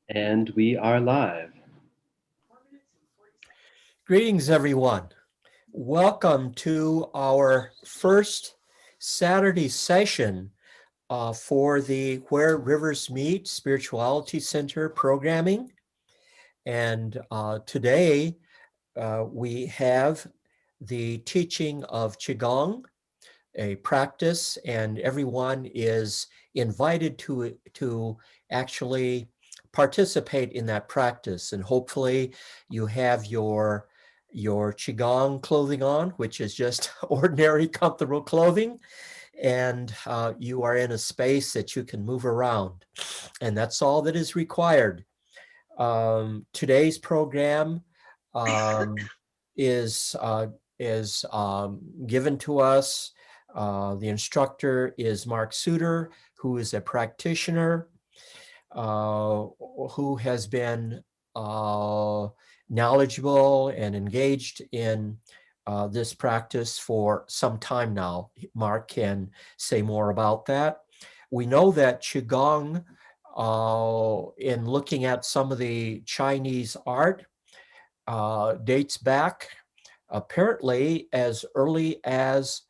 And we are live. Greetings, everyone. Welcome to our first Saturday session for the Where Rivers Meet Spirituality Center programming. And today we have the teaching of Qigong, a practice, and everyone is invited to actually participate in that practice. And hopefully you have your Qigong clothing on, which is just ordinary comfortable clothing, and you are in a space that you can move around. And that's all that is required. Today's program is given to us. The instructor is Mark Suter, who is a practitioner who has been knowledgeable and engaged in this practice for some time now. Mark can say more about that. We know that Qigong, in looking at some of the Chinese art, dates back apparently as early as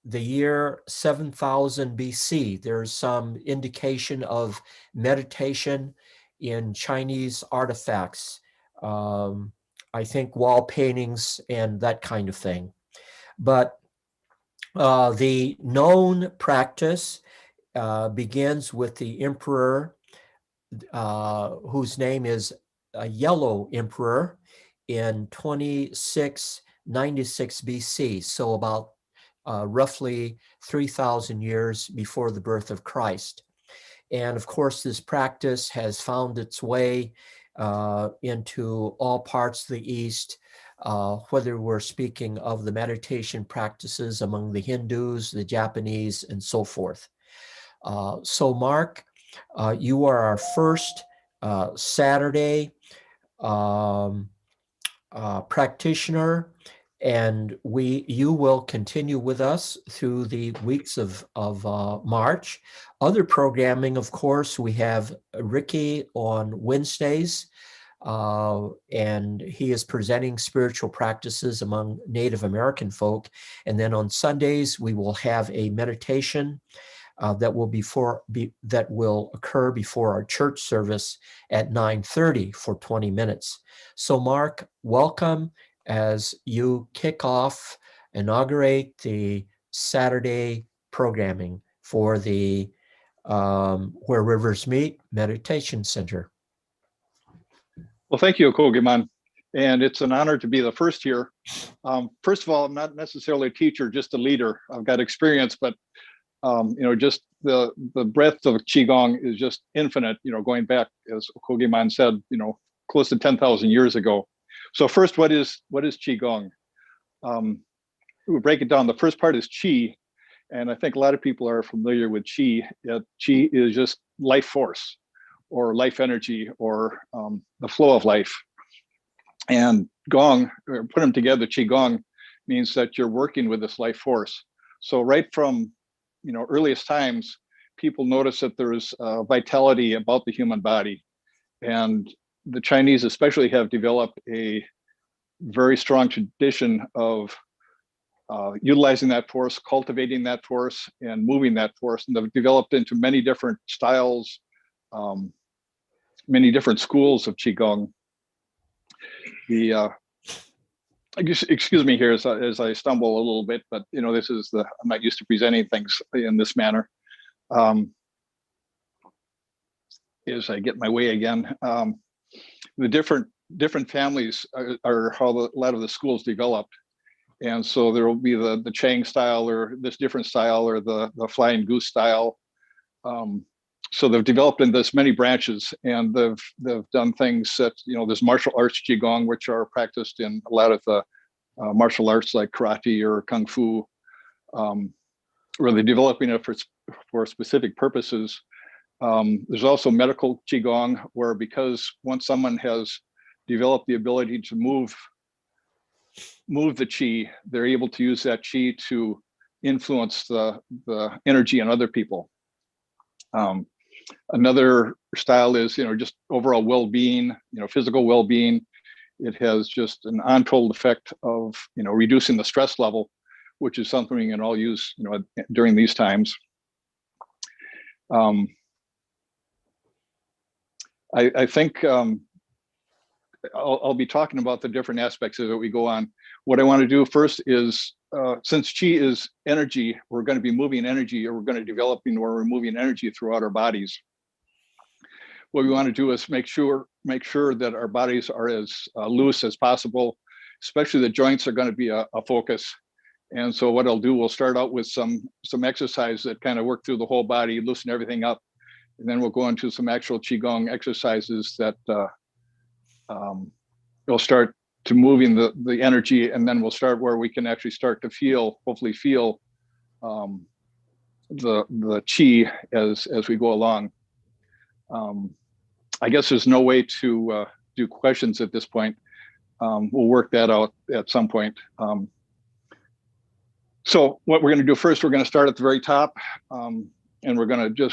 the year 7000 BC. There's some indication of meditation in Chinese artifacts, I think wall paintings and that kind of thing. But the known practice begins with the emperor, whose name is a Yellow Emperor, in 2696 BC, so about roughly 3,000 years before the birth of Christ. And of course, this practice has found its way into all parts of the East, whether we're speaking of the meditation practices among the Hindus, the Japanese, and so forth. So Mark, you are our first Saturday practitioner, and you will continue with us through the weeks of March. Other programming, of course, we have Ricky on Wednesdays, and he is presenting spiritual practices among Native American folk. And then on Sundays, we will have a meditation that will occur before our church service at 9:30 for 20 minutes. So Mark, welcome as you kick off, inaugurate the Saturday programming for the Where Rivers Meet Meditation Center. Well, thank you, Kogiman. And it's an honor to be the first here. First of all, I'm not necessarily a teacher, just a leader. I've got experience, but just the breadth of Qigong is just infinite, going back, as Kogiman said, close to 10,000 years ago. So first, what is Qigong? We break it down. The first part is Qi, and I think a lot of people are familiar with Qi. Qi is just life force, or life energy, or the flow of life. And Gong, or put them together, Qigong, means that you're working with this life force. So right from earliest times, people notice that there's vitality about the human body, and the Chinese especially have developed a very strong tradition of utilizing that force, cultivating that force, and moving that force. And they've developed into many different styles, many different schools of Qigong. Excuse me here as I stumble a little bit, but I'm not used to presenting things in this manner. As I get my way again, the different families are how a lot of the schools developed. And so there will be the Chang style, or this different style, or the flying goose style. So they've developed in this many branches, and they've done things that, there's martial arts Qigong, which are practiced in a lot of the martial arts like karate or kung fu, where they're developing it for specific purposes. There's also medical Qigong, where because once someone has developed the ability to move the Qi, they're able to use that Qi to influence the energy on other people. Um, Another style is, just overall well-being, physical well-being. It has just an untold effect of, reducing the stress level, which is something we can all use, during these times. I think I'll be talking about the different aspects of it we go on. What I want to do first is, since Qi is energy, we're going to be moving energy, or we're going to developing or we're moving energy throughout our bodies. What we want to do is make sure that our bodies are as loose as possible, especially the joints are going to be a focus. And so what I'll do, we'll start out with some exercise that kind of work through the whole body, loosen everything up. And then we'll go into some actual Qigong exercises that we'll start to moving the energy, and then we'll start where we can actually start to hopefully feel the Qi as we go along. I guess there's no way to do questions at this point. We'll work that out at some point. So what we're going to do first, we're going to start at the very top, and we're going to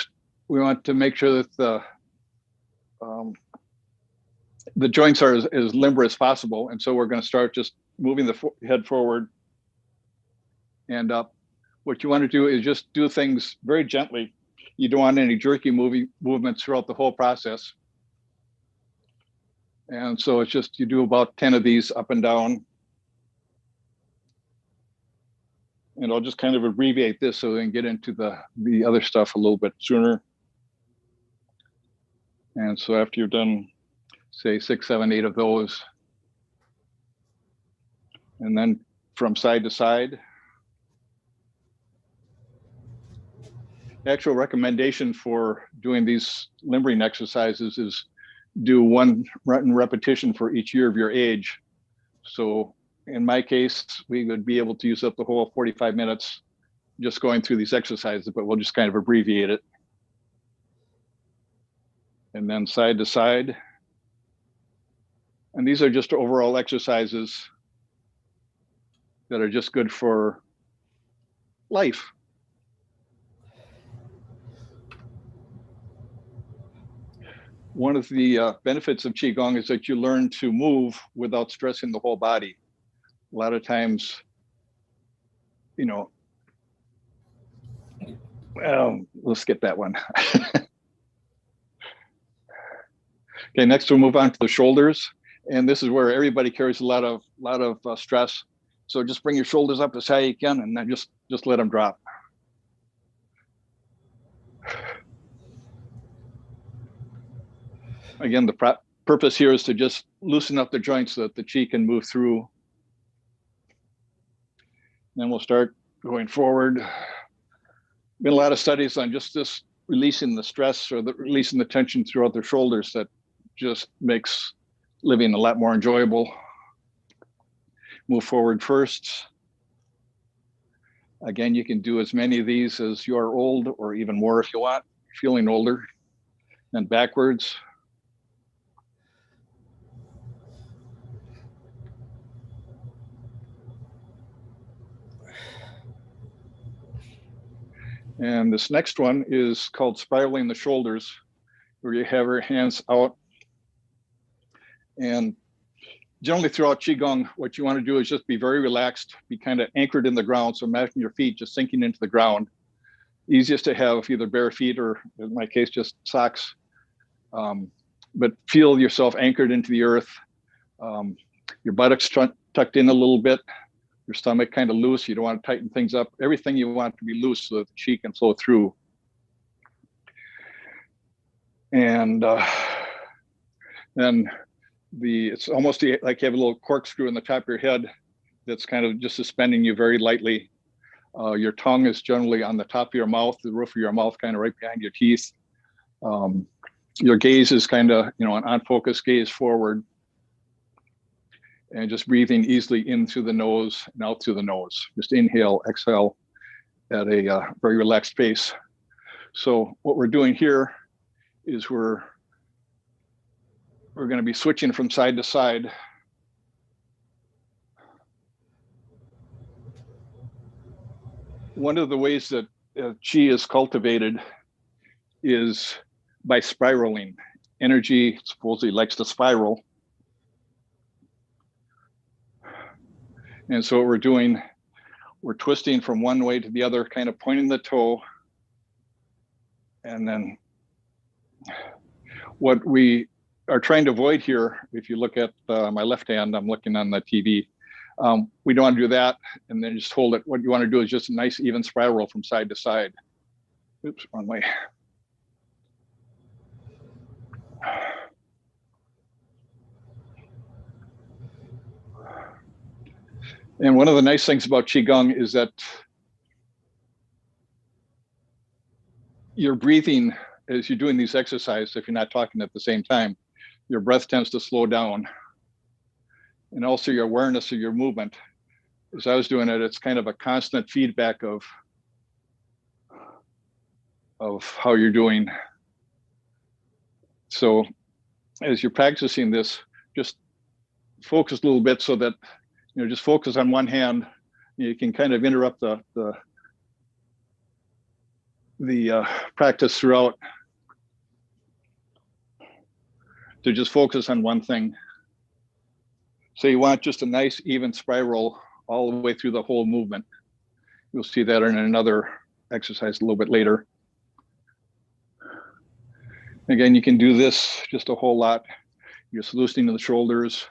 we want to make sure that the joints are as limber as possible. And so we're going to start just moving the head forward and up. What you want to do is just do things very gently. You don't want any jerky movements throughout the whole process. And so it's just, you do about 10 of these up and down. And I'll just kind of abbreviate this so we can get into the other stuff a little bit sooner. And so after you've done, say, 6, 7, 8 of those, and then from side to side. The actual recommendation for doing these limbering exercises is do one repetition for each year of your age. So in my case, we would be able to use up the whole 45 minutes just going through these exercises, but we'll just kind of abbreviate it. And then side to side. And these are just overall exercises that are just good for life. One of the benefits of Qigong is that you learn to move without stressing the whole body. A lot of times, well, we'll skip that one. Okay, next we'll move on to the shoulders. And this is where everybody carries a lot of stress. So just bring your shoulders up as high as you can, and then just let them drop. Again, the purpose here is to just loosen up the joints so that the Qi can move through. Then we'll start going forward. Been a lot of studies on just this releasing the stress or releasing the tension throughout the shoulders that just makes living a lot more enjoyable. Move forward first. Again, you can do as many of these as you are old, or even more if you want, feeling older. Then backwards. And this next one is called spiraling the shoulders, where you have your hands out. And generally throughout Qigong, what you want to do is just be very relaxed, be kind of anchored in the ground. So imagine your feet just sinking into the ground. Easiest to have either bare feet or, in my case, just socks. But feel yourself anchored into the earth. Your buttocks tucked in a little bit. Your stomach kind of loose. You don't want to tighten things up. Everything you want to be loose so that the Qi can flow through. And then it's almost like you have a little corkscrew in the top of your head that's kind of just suspending you very lightly. Your tongue is generally on the top of your mouth, the roof of your mouth, kind of right behind your teeth. Your gaze is kind of, an on-focus gaze forward. And just breathing easily in through the nose and out through the nose. Just inhale, exhale at a very relaxed pace. So what we're doing here is we're going to be switching from side to side. One of the ways that Qi is cultivated is by spiraling. Energy supposedly likes to spiral. And so what we're doing, we're twisting from one way to the other, kind of pointing the toe. And then what we are trying to avoid here, if you look at my left hand, I'm looking on the TV. We don't want to do that and then just hold it. What you want to do is just a nice even spiral from side to side. Oops, wrong way. And one of the nice things about Qigong is that you're breathing as you're doing these exercises. If you're not talking at the same time, your breath tends to slow down. And also your awareness of your movement. As I was doing it, it's kind of a constant feedback of how you're doing. So as you're practicing this, just focus a little bit so that, you know, just focus on one hand. You can kind of interrupt the practice throughout to just focus on one thing. So you want just a nice even spiral all the way through the whole movement. You'll see that in another exercise a little bit later. Again, you can do this just a whole lot. You're just loosening the shoulders.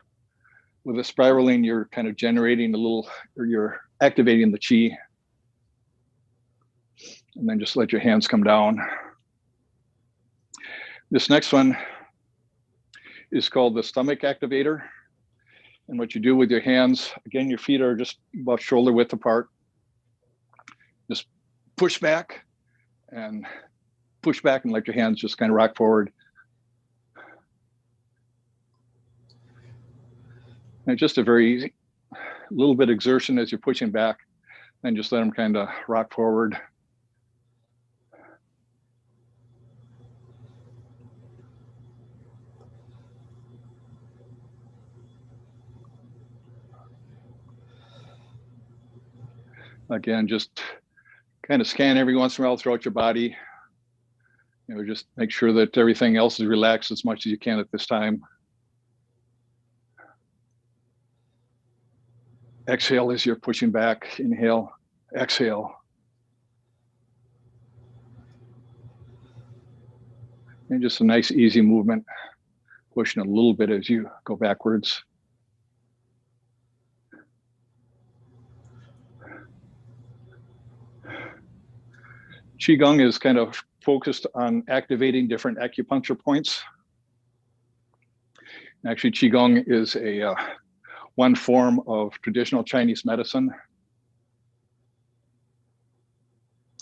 With the spiraling, you're kind of generating a little, or you're activating the chi. And then just let your hands come down. This next one is called the stomach activator. And what you do with your hands, again, your feet are just about shoulder width apart. Just push back and let your hands just kind of rock forward. And just a very easy, little bit of exertion as you're pushing back, and just let them kind of rock forward. Again, just kind of scan every once in a while throughout your body. You know, just make sure that everything else is relaxed as much as you can at this time. Exhale as you're pushing back. Inhale, exhale. And just a nice, easy movement, pushing a little bit as you go backwards. Qigong is kind of focused on activating different acupuncture points. Actually, Qigong is a one form of traditional Chinese medicine.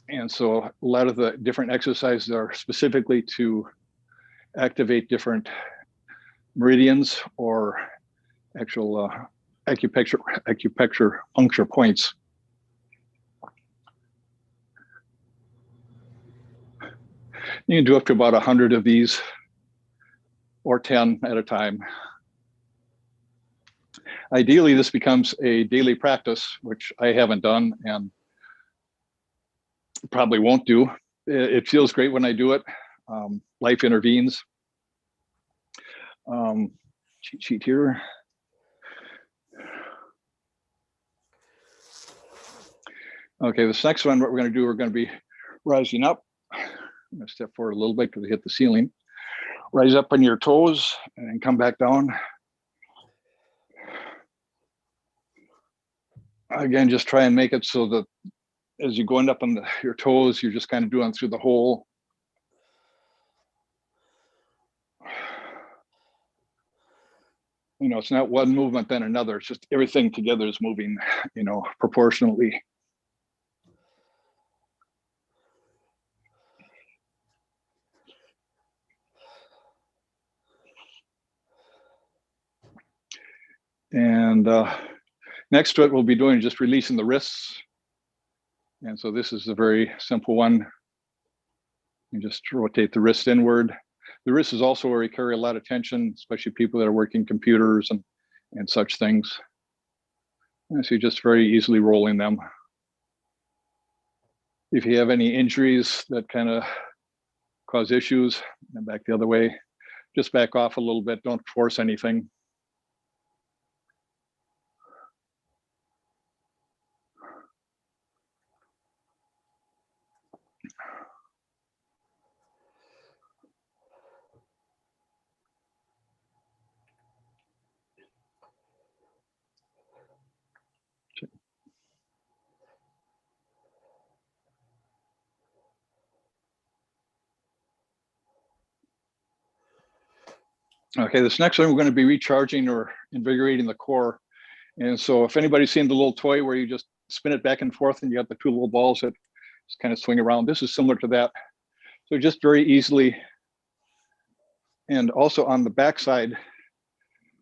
And so a lot of the different exercises are specifically to activate different meridians or actual acupuncture puncture points. You can do up to about 100 of these or 10 at a time. Ideally, this becomes a daily practice, which I haven't done and probably won't do. It feels great when I do it. Life intervenes. Cheat sheet here. Okay, this next one, what we're going to do, we're going to be rising up. I'm going to step forward a little bit because we hit the ceiling. Rise up on your toes and come back down. Again, just try and make it so that as you're going up on your toes, you're just kind of doing through the whole. You know, it's not one movement then another. It's just everything together is moving, you know, proportionally. And next to it, we'll be doing just releasing the wrists. And so this is a very simple one. You just rotate the wrist inward. The wrist is also where we carry a lot of tension, especially people that are working computers and such things. And so you're just very easily rolling them. If you have any injuries that kind of cause issues. And back the other way. Just back off a little bit. Don't force anything. Okay, this next one, we're going to be recharging or invigorating the core. And so if anybody's seen the little toy where you just spin it back and forth and you got the two little balls that just kind of swing around, this is similar to that. So just very easily. And also on the back side,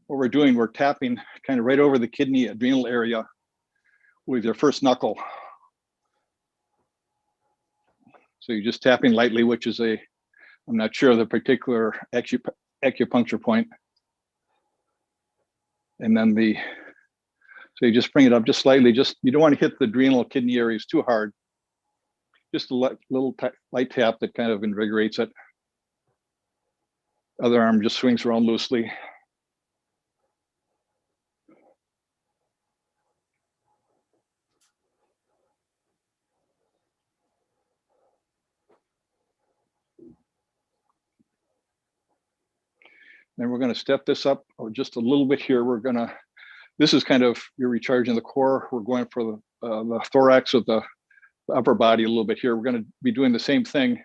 what we're doing, we're tapping kind of right over the kidney adrenal area with your first knuckle. So you're just tapping lightly, which is I'm not sure of the particular acupuncture point. And then so you just bring it up just slightly, you don't want to hit the adrenal kidney areas too hard. Just a little light tap that kind of invigorates it. Other arm just swings around loosely. Then we're going to step this up just a little bit here. This is kind of, you're recharging the core. We're going for the thorax of the upper body a little bit here. We're going to be doing the same thing,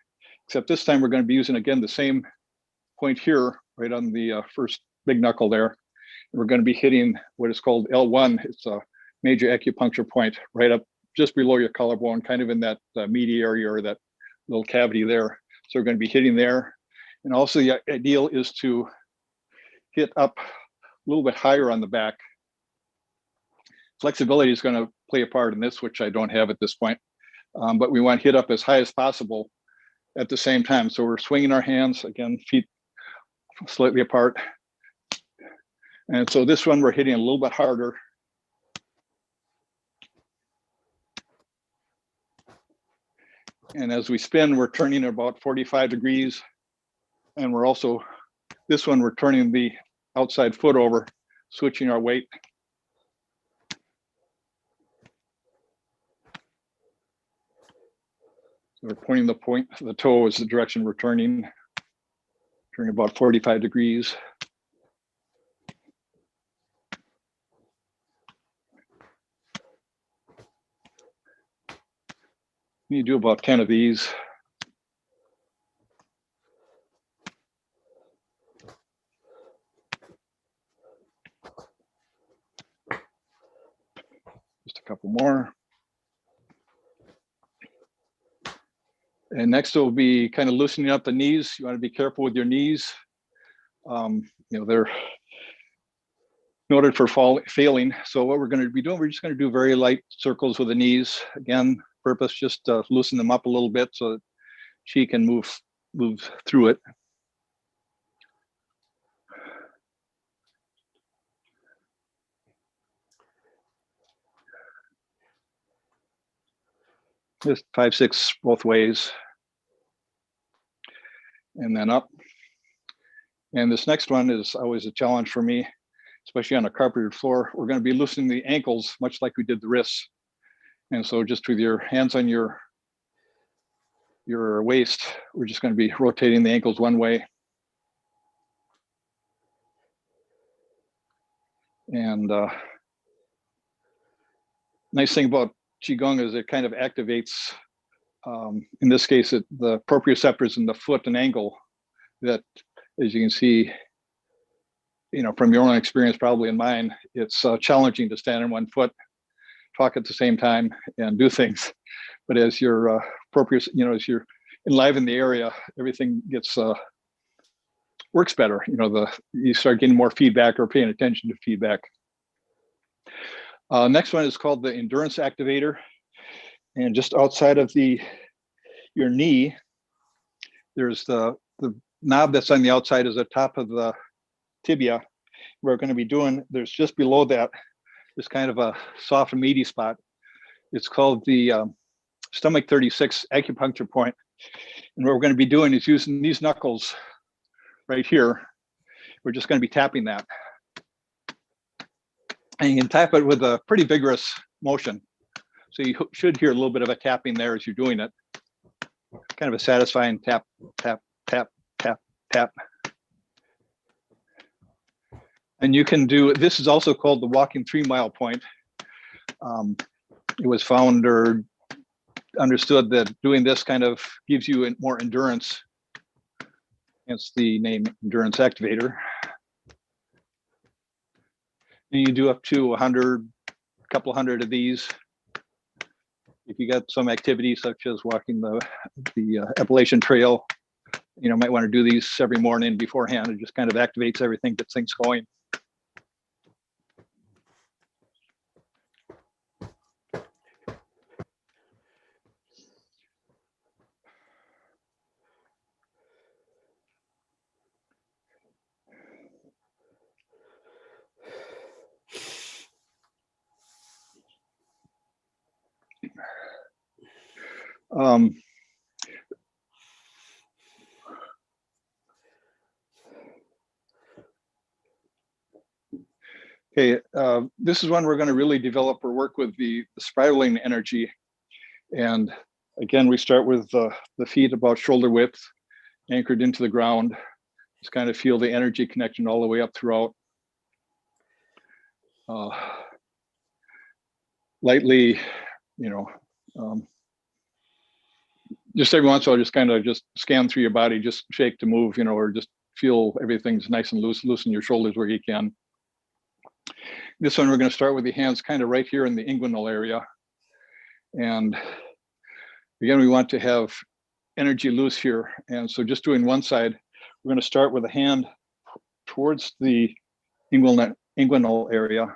except this time we're going to be using, again, the same point here, right on the first big knuckle there. And we're going to be hitting what is called L1. It's a major acupuncture point right up just below your collarbone, kind of in that meaty area or that little cavity there. So we're going to be hitting there. And also the ideal is to hit up a little bit higher on the back. Flexibility is going to play a part in this, which I don't have at this point. But we want to hit up as high as possible at the same time. So we're swinging our hands, again, feet slightly apart. And so this one, we're hitting a little bit harder. And as we spin, we're turning about 45 degrees. And we're also, this one, we're turning the outside foot over, switching our weight. So we're pointing the toe is the direction we're turning about 45 degrees. You do about 10 of these. Just a couple more. And next will be kind of loosening up the knees. You want to be careful with your knees. They're noted for failing. So what we're going to be doing, we're just going to do very light circles with the knees. Again, purpose just to loosen them up a little bit so that she can move through it. Just 5, 6 both ways. And then up. And this next one is always a challenge for me, especially on a carpeted floor. We're going to be loosening the ankles, much like we did the wrists. And so just with your hands on your waist, we're just going to be rotating the ankles one way. And nice thing about Qigong is it kind of activates, in this case, the proprioceptors in the foot and ankle that, as you can see, from your own experience, probably in mine, it's challenging to stand on one foot, talk at the same time, and do things. But as you're as you're enliven the area, everything gets works better. You start getting more feedback or paying attention to feedback. Next one is called the endurance activator, and just outside of your knee, there's the knob that's on the outside is the top of the tibia. We're going to be doing, there's just below that, this kind of a soft and meaty spot. It's called the stomach 36 acupuncture point. And what we're going to be doing is using these knuckles right here. We're just going to be tapping that. And you can tap it with a pretty vigorous motion. So you should hear a little bit of a tapping there as you're doing it. Kind of a satisfying tap, tap, tap, tap, tap. And you can do, this is also called the walking 3 mile point. It was found or understood that doing this kind of gives you more endurance. Hence the name endurance activator. And you do up to 100, a couple hundred of these. If you got some activity such as walking the Appalachian Trail, you know, might want to do these every morning beforehand. It just kind of activates everything, gets things going. Okay, this is when we're going to really develop or work with the spiraling energy. And again, we start with the feet about shoulder width, anchored into the ground. Just kind of feel the energy connection all the way up throughout. Lightly, you know, just every once in a while, just kind of just scan through your body, just shake to move, you know, or just feel everything's nice and loose, loosen your shoulders where you can. This one, we're going to start with the hands kind of right here in the inguinal area. And again, we want to have energy loose here. And so just doing one side, we're going to start with a hand towards the inguinal area.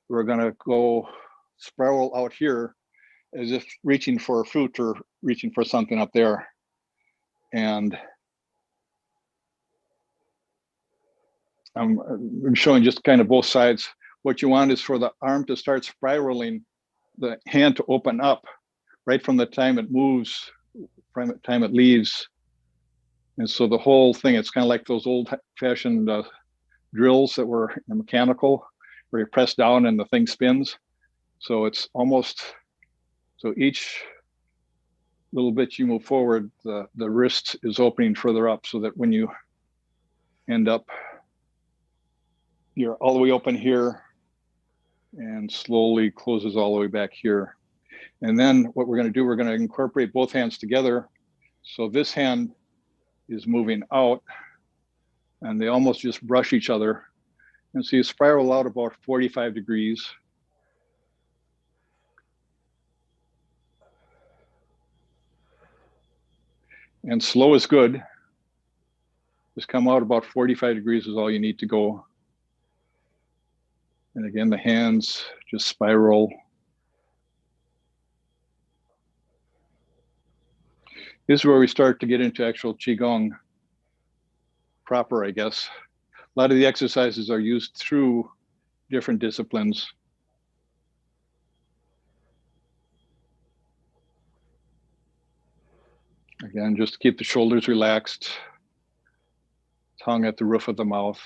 We're going to go spiral out here as if reaching for a fruit or reaching for something up there. And I'm showing just kind of both sides. What you want is for the arm to start spiraling, the hand to open up right from the time it moves, from the time it leaves. And so the whole thing, it's kind of like those old fashioned drills that were mechanical, where you press down and the thing spins. So it's almost, so each little bit you move forward, the wrist is opening further up so that when you end up, you're all the way open here and slowly closes all the way back here. And then what we're going to do, we're going to incorporate both hands together. So this hand is moving out and they almost just brush each other. And so you spiral out about 45 degrees. And slow is good. Just come out about 45 degrees is all you need to go. And again, the hands just spiral. This is where we start to get into actual Qigong proper, I guess. A lot of the exercises are used through different disciplines. Again, just keep the shoulders relaxed, tongue at the roof of the mouth.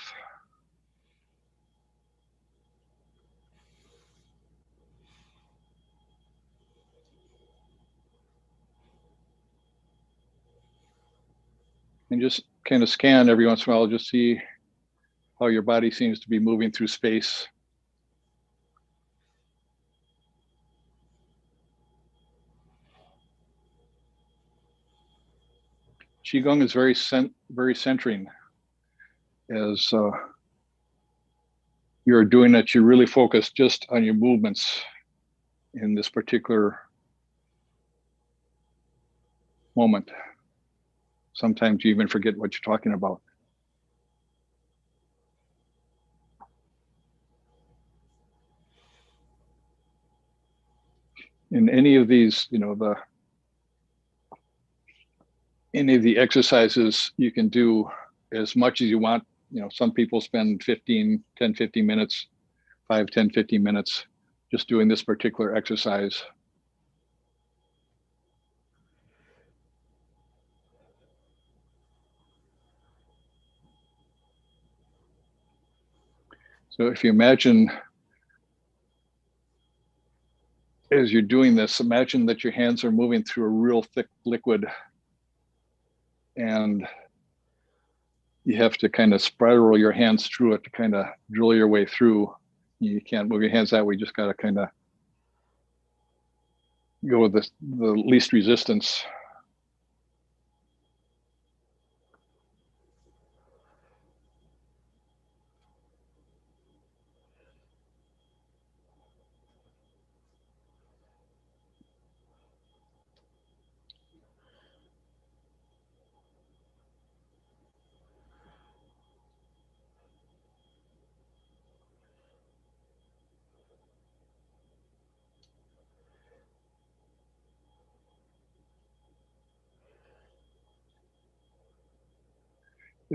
And just kind of scan every once in a while, just see how your body seems to be moving through space. Qigong is very centering. As you're doing it, you're really focused just on your movements in this particular moment. Sometimes you even forget what you're talking about. In any of these, you know, any of the exercises, you can do as much as you want. You know, some people spend 10, 15 minutes, 5, 10, 15 minutes just doing this particular exercise. So if you imagine, as you're doing this, imagine that your hands are moving through a real thick liquid, and you have to kind of spiral your hands through it to kind of drill your way through. You can't move your hands that way. You just got to kind of go with the least resistance.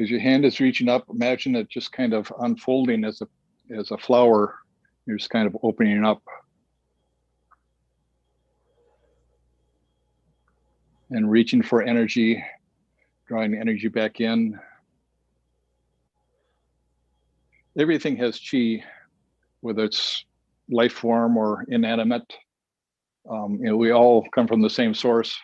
As your hand is reaching up, imagine it just kind of unfolding as a flower. You're just kind of opening up and reaching for energy, drawing energy back in. Everything has chi, whether it's life form or inanimate. We all come from the same source.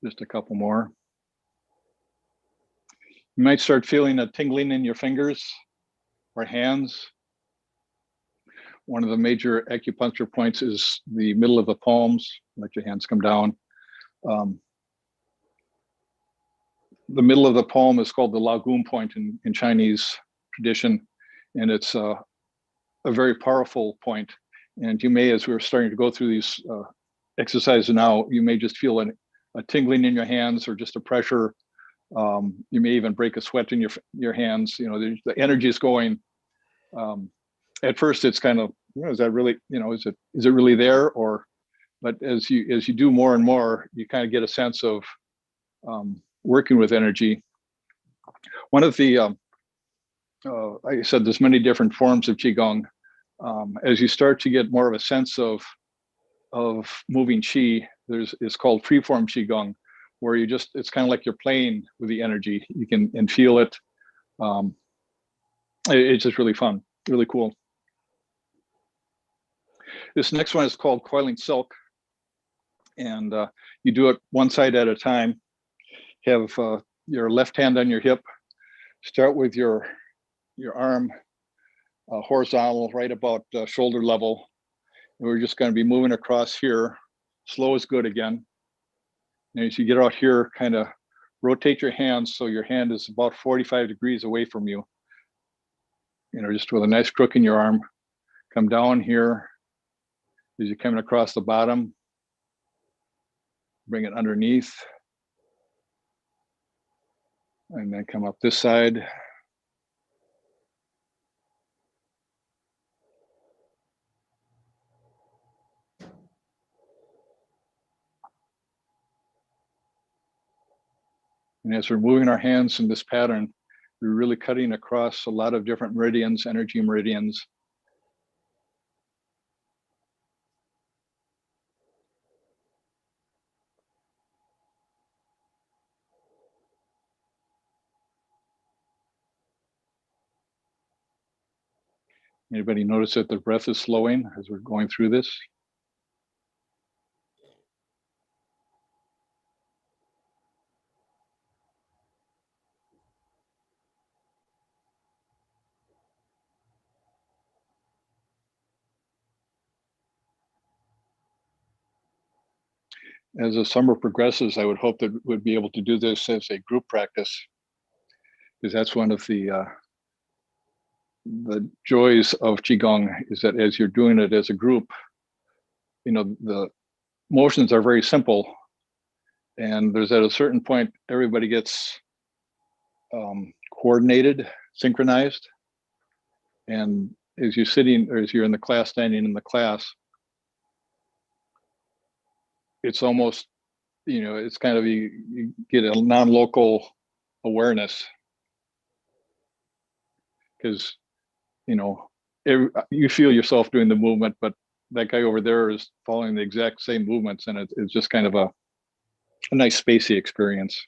Just a couple more. You might start feeling a tingling in your fingers or hands. One of the major acupuncture points is the middle of the palms. Let your hands come down. The middle of the palm is called the Laogun point in Chinese tradition, and it's a very powerful point. And you may, as we're starting to go through these exercises now, you may just feel a tingling in your hands or just a pressure. You may even break a sweat in your hands. The energy is going. At first, it's kind of, is that really, is it really there? But as you do more and more, you kind of get a sense of working with energy. One of the, like I said, there's many different forms of Qigong. As you start to get more of a sense of moving Qi, it's called freeform Qigong, where it's kind of like you're playing with the energy. You can feel it. It's just really fun, really cool. This next one is called coiling silk. And you do it one side at a time. Have your left hand on your hip. Start with your arm horizontal, right about shoulder level. And we're just going to be moving across here. Slow is good again. And as you get out here, kind of rotate your hands so your hand is about 45 degrees away from you. Just with a nice crook in your arm. Come down here as you're coming across the bottom. Bring it underneath. And then come up this side. And as we're moving our hands in this pattern, we're really cutting across a lot of different meridians, energy meridians. Anybody notice that the breath is slowing as we're going through this? As the summer progresses, I would hope that we'd be able to do this as a group practice, because that's one of the joys of Qigong, is that as you're doing it as a group, the motions are very simple. And there's at a certain point, everybody gets coordinated, synchronized. And as you're sitting, or as you're in the class, standing in the class, it's almost, it's kind of, you get a non-local awareness. Because, you feel yourself doing the movement, but that guy over there is following the exact same movements. And it's just kind of a nice spacey experience.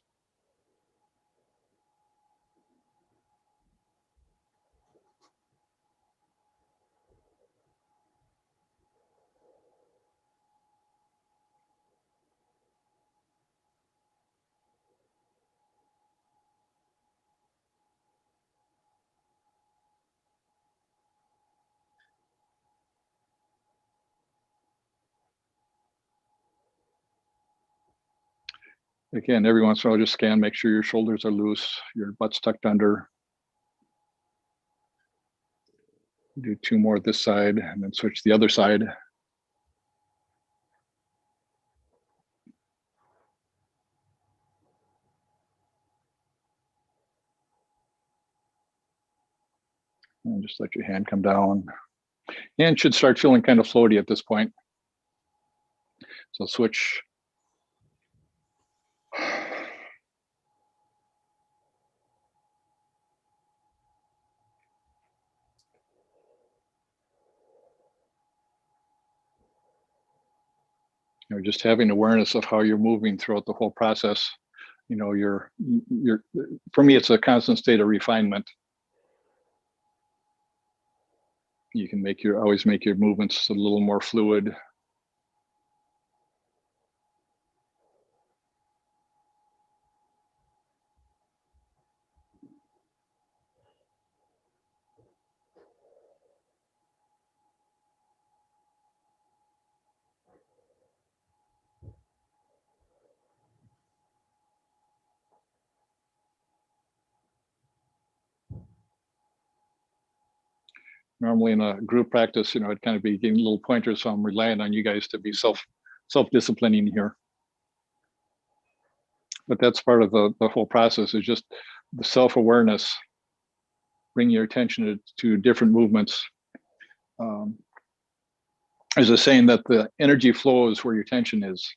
Again, every once in a while, just scan, make sure your shoulders are loose, your butt's tucked under. Do 2 more this side and then switch the other side. And just let your hand come down. And should start feeling kind of floaty at this point. So switch. You know, just having awareness of how you're moving throughout the whole process. You know, for me, it's a constant state of refinement. You can always make your movements a little more fluid. Normally in a group practice, you know, I'd kind of be giving little pointers, so I'm relying on you guys to be self-disciplining here. But that's part of the whole process, is just the self-awareness. Bring your attention to different movements. There's a saying that the energy flows where your tension is.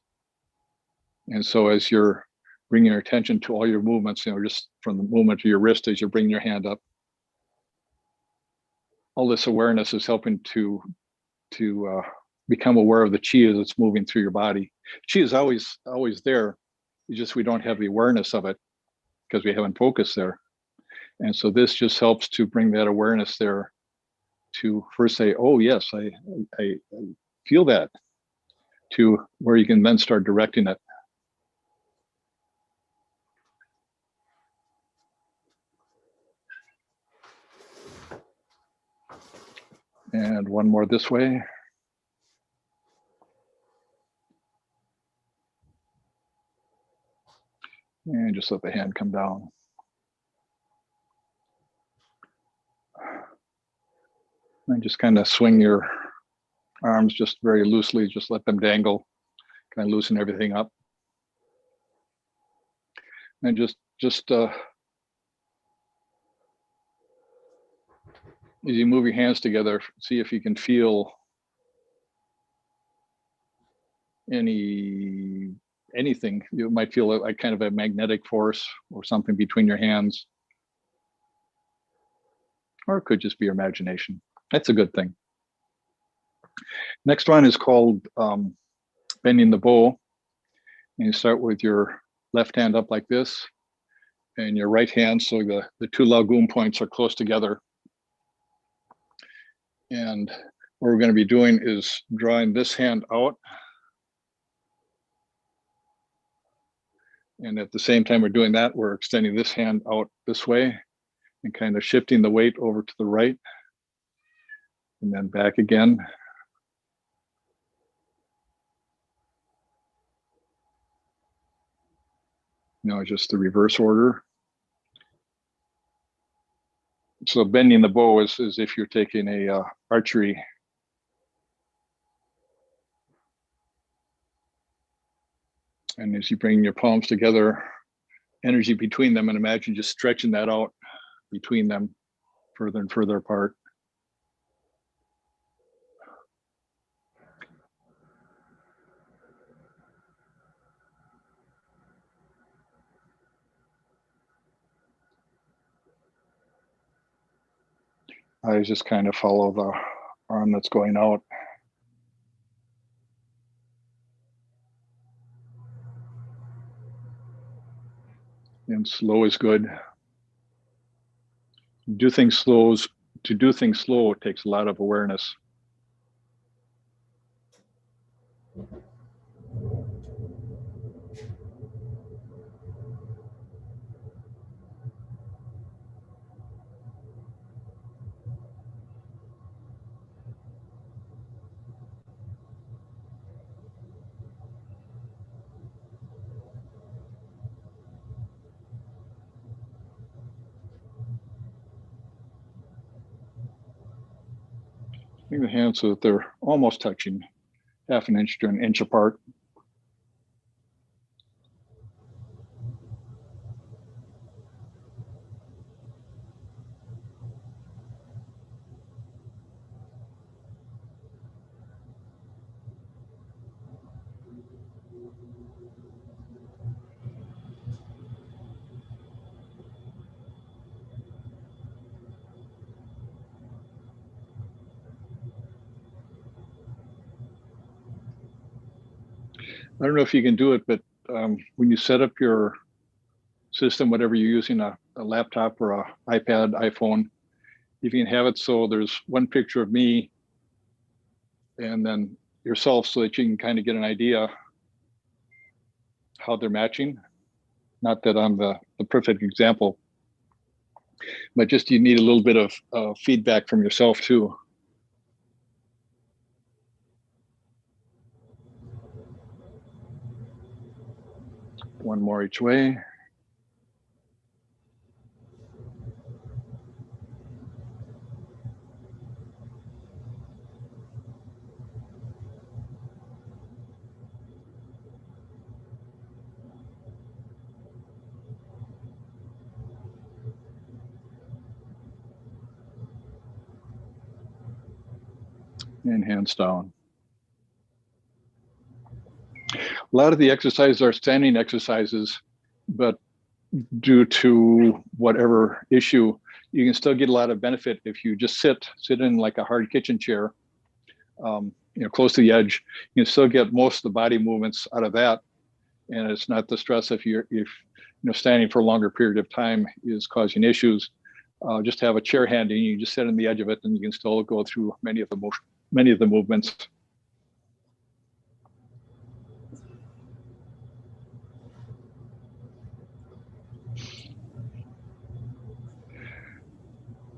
And so as you're bringing your attention to all your movements, you know, just from the movement of your wrist as you bring your hand up, all this awareness is helping to become aware of the chi as it's moving through your body. Chi is always there. It's just we don't have the awareness of it because we haven't focused there. And so this just helps to bring that awareness there, to first say, oh yes, I feel that, to where you can then start directing it. And one more this way. And just let the hand come down. And just kind of swing your arms just very loosely, just let them dangle, kind of loosen everything up. And just as you move your hands together, see if you can feel anything. You might feel like kind of a magnetic force or something between your hands. Or it could just be your imagination. That's a good thing. Next one is called bending the bow. And you start with your left hand up like this, and your right hand, so the 2 lagoon points are close together. And what we're going to be doing is drawing this hand out. And at the same time we're doing that, we're extending this hand out this way and kind of shifting the weight over to the right and then back again. Now just the reverse order. So bending the bow is if you're taking a archery. And as you bring your palms together, energy between them, and imagine just stretching that out between them further and further apart. I just kind of follow the arm that's going out. And slow is good. Do things slow. To do things slow, it takes a lot of awareness. Bring the hands so that they're almost touching, half an inch to an inch apart. I don't know if you can do it, but when you set up your system, whatever you're using, a laptop or a iPad, iPhone, if you can have it so there's one picture of me and then yourself so that you can kind of get an idea how they're matching. Not that I'm the perfect example, but just you need a little bit of feedback from yourself too. One more each way. And hands down. A lot of the exercises are standing exercises, but due to whatever issue, you can still get a lot of benefit if you just sit in like a hard kitchen chair, close to the edge. You can still get most of the body movements out of that, and it's not the stress if standing for a longer period of time is causing issues. Just have a chair handy, you just sit on the edge of it, and you can still go through many of the movements.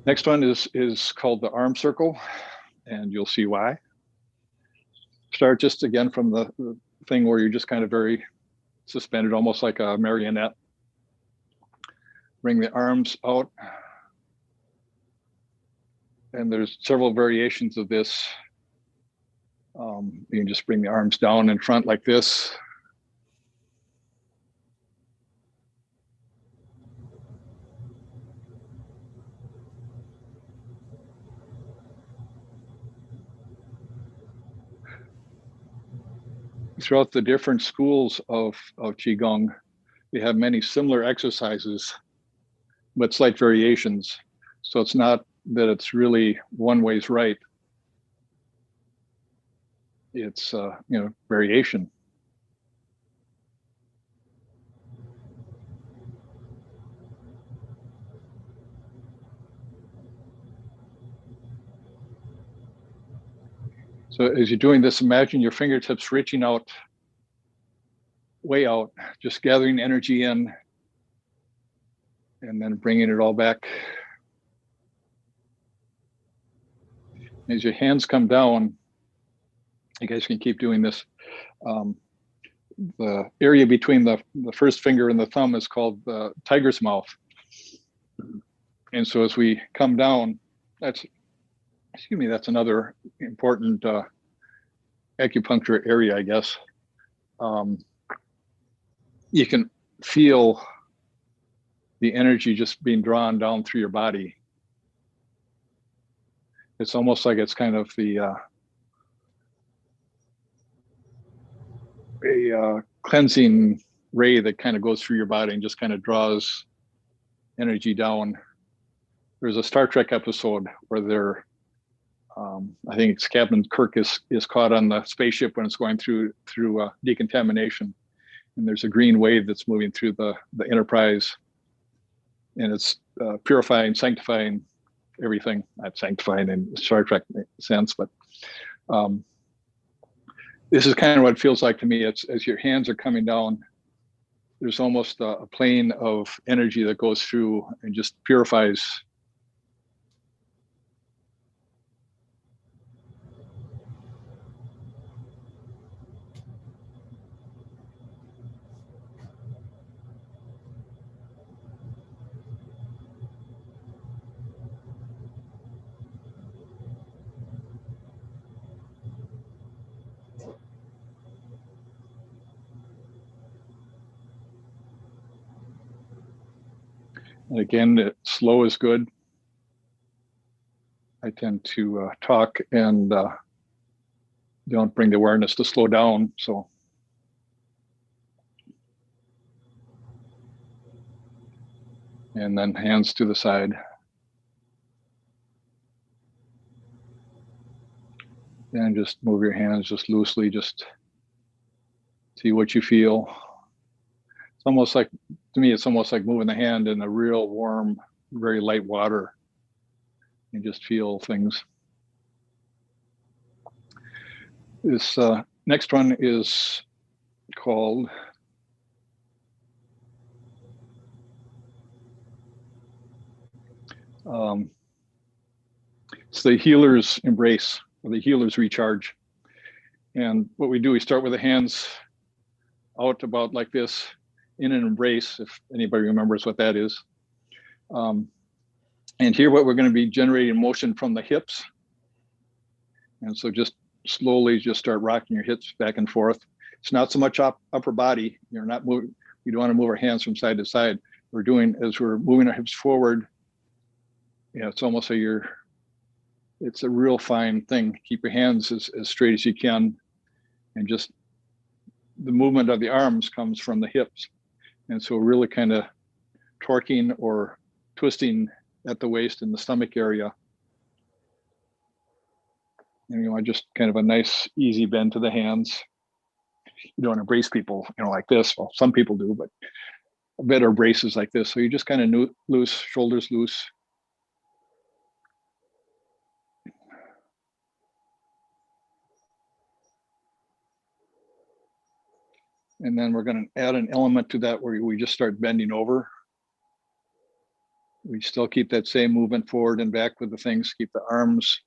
Next one is called the arm circle, and you'll see why. Start just again from the thing where you're just kind of very suspended, almost like a marionette. Bring the arms out. And there's several variations of this. You can just bring the arms down in front like this. Throughout the different schools of Qigong, we have many similar exercises, but slight variations. So it's not that it's really one way's right. It's variation. So as you're doing this, imagine your fingertips reaching out, way out, just gathering energy in, and then bringing it all back. As your hands come down, you guys can keep doing this. The area between the first finger and the thumb is called the tiger's mouth. And so as we come down, that's another important acupuncture area, I guess. You can feel the energy just being drawn down through your body. It's almost like it's kind of a cleansing ray that kind of goes through your body and just kind of draws energy down. There's a Star Trek episode where I think it's Captain Kirk is caught on the spaceship when it's going through decontamination. And there's a green wave that's moving through the Enterprise, and it's purifying, sanctifying everything. Not sanctifying in Star Trek sense, but this is kind of what it feels like to me. It's as your hands are coming down, there's almost a plane of energy that goes through and just purifies. And again, slow is good. I tend to talk and don't bring the awareness to slow down. So, and then hands to the side. And just move your hands just loosely, just see what you feel. It's almost like, to me, it's almost like moving the hand in a real warm, very light water. You just feel things. This next one is called it's the healer's embrace, or the healer's recharge. And what we do, we start with the hands out about like this in an embrace, if anybody remembers what that is. And here what we're going to be generating motion from the hips. And so just slowly just start rocking your hips back and forth. It's not so much upper body. You're not moving. We don't want to move our hands from side to side. We're doing, as we're moving our hips forward, you know, it's almost like it's a real fine thing. Keep your hands as straight as you can. And just the movement of the arms comes from the hips. And so really kind of torquing or twisting at the waist and the stomach area. And, you know, just kind of a nice, easy bend to the hands. You don't embrace people, you know, like this. Well, some people do, but better embraces like this. So you just kind of loose, shoulders loose. And then we're going to add an element to that where we just start bending over. We still keep that same movement forward and back with the things. Keep the arms.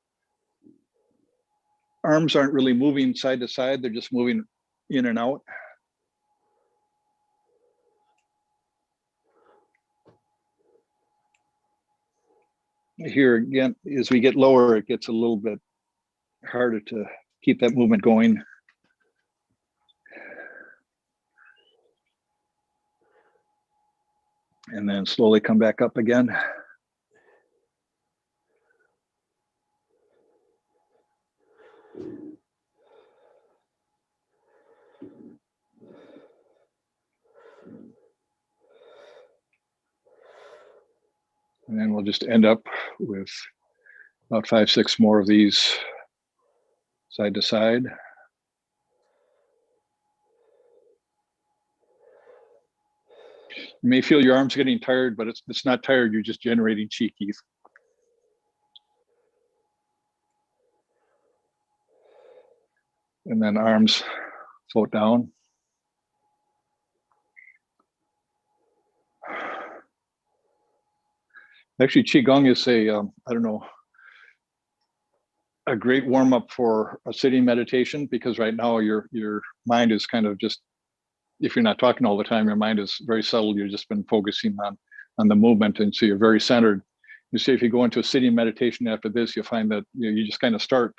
Arms aren't really moving side to side. They're just moving in and out. Here again, as we get lower, it gets a little bit harder to keep that movement going. And then slowly come back up again. And then we'll just end up with about 5, 6 more of these side to side. You may feel your arms getting tired, but it's not tired. You're just generating chi, Keith. And then arms float down. Actually, Qigong is I don't know, a great warm up for a sitting meditation, because right now your mind is kind of just, if you're not talking all the time, your mind is very subtle. You've just been focusing on the movement, and so you're very centered. You see, if you go into a sitting meditation after this, you'll find that you just kind of start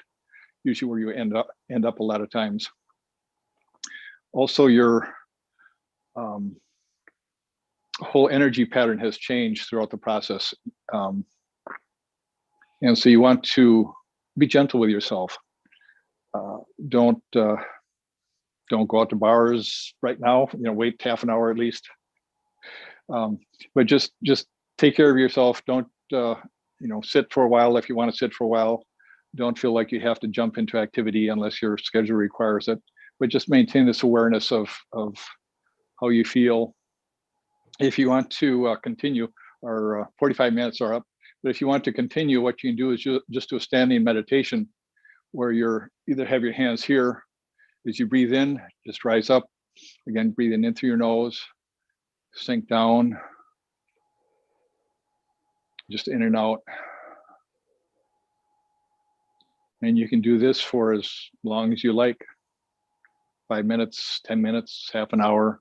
usually where you end up a lot of times. Also, your whole energy pattern has changed throughout the process, and so you want to be gentle with yourself. Don't go out to bars right now. You know, wait half an hour at least. But just take care of yourself. Don't sit for a while if you want to sit for a while. Don't feel like you have to jump into activity unless your schedule requires it. But just maintain this awareness of how you feel. If you want to continue, our 45 minutes are up, but if you want to continue, what you can do is just do a standing meditation where you're either have your hands here. As you breathe in, just rise up. Again, breathing in through your nose, sink down, just in and out. And you can do this for as long as you like. 5 minutes, 10 minutes, half an hour.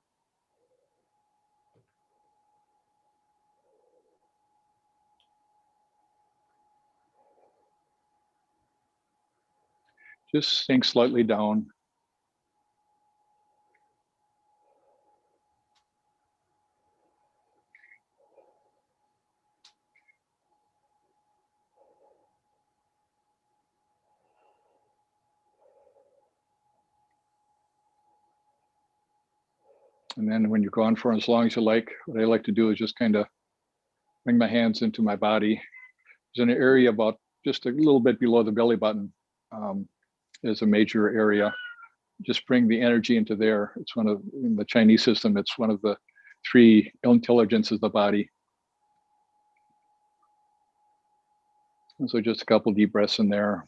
Just sink slightly down. And then when you're gone for as long as you like, what I like to do is just kind of bring my hands into my body. There's an area about just a little bit below the belly button is a major area. Just bring the energy into there. It's one of, in the Chinese system, it's one of the 3 intelligences of the body. And so just a couple deep breaths in there.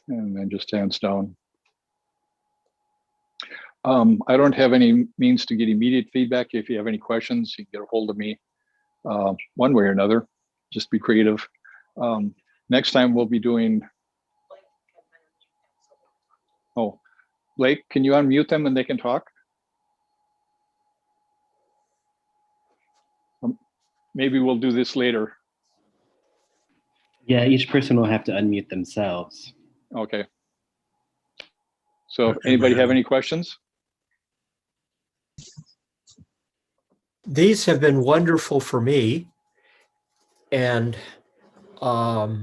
And then just hands down. I don't have any means to get immediate feedback. If you have any questions, you can get a hold of me one way or another. Just be creative. Next time we'll be doing. Oh, Blake, can you unmute them and they can talk? Maybe we'll do this later. Yeah, each person will have to unmute themselves. Okay. So if anybody have any questions? These have been wonderful for me. And I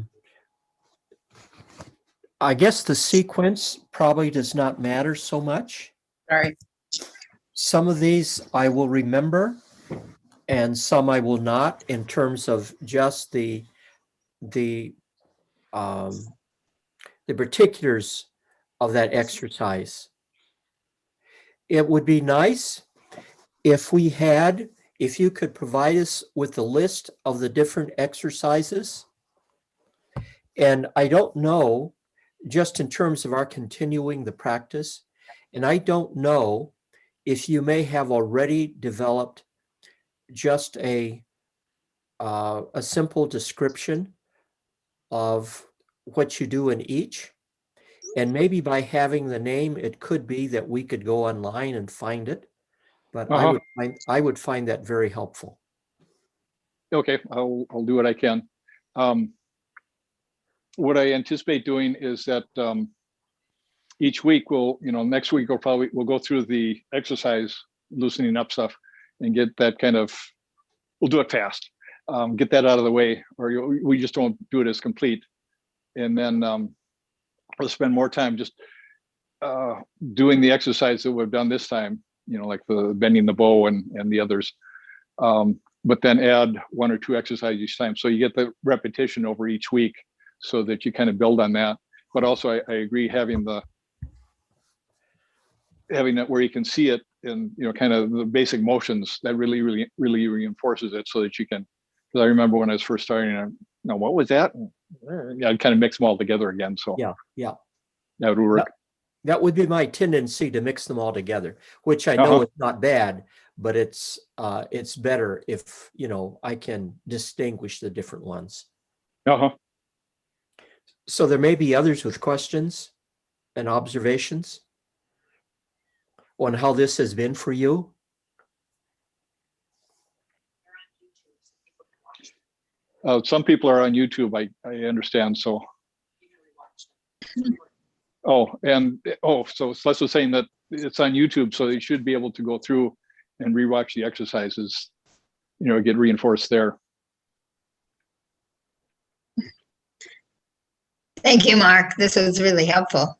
guess the sequence probably does not matter so much. Sorry. Some of these I will remember and some I will not, in terms of just the particulars of that exercise. It would be nice if you could provide us with the list of the different exercises. And I don't know, just in terms of our continuing the practice, and I don't know if you may have already developed just a simple description of what you do in each. And maybe by having the name, it could be that we could go online and find it. But I would find that very helpful. Okay, I'll do what I can. What I anticipate doing is that each week next week we'll go through the exercise loosening up stuff and get that kind of, we'll do it fast, get that out of the way, or we just don't do it as complete. And then we'll spend more time just doing the exercise that we've done this time, like the bending the bow and the others. But then add 1 or 2 exercises each time. So you get the repetition over each week so that you kind of build on that. But also I agree having that where you can see it and, kind of the basic motions that really reinforces it so that you can, because I remember when I was first starting, what was that? Yeah, I'd kind of mix them all together again. So yeah. That would work. That would be my tendency, to mix them all together, which I know is not bad, but it's better if, I can distinguish the different ones. So there may be others with questions and observations on how this has been for you. Some people are on YouTube, I understand. So. So Celeste was saying that it's on YouTube, so you should be able to go through and rewatch the exercises, get reinforced there. Thank you, Mark. This was really helpful.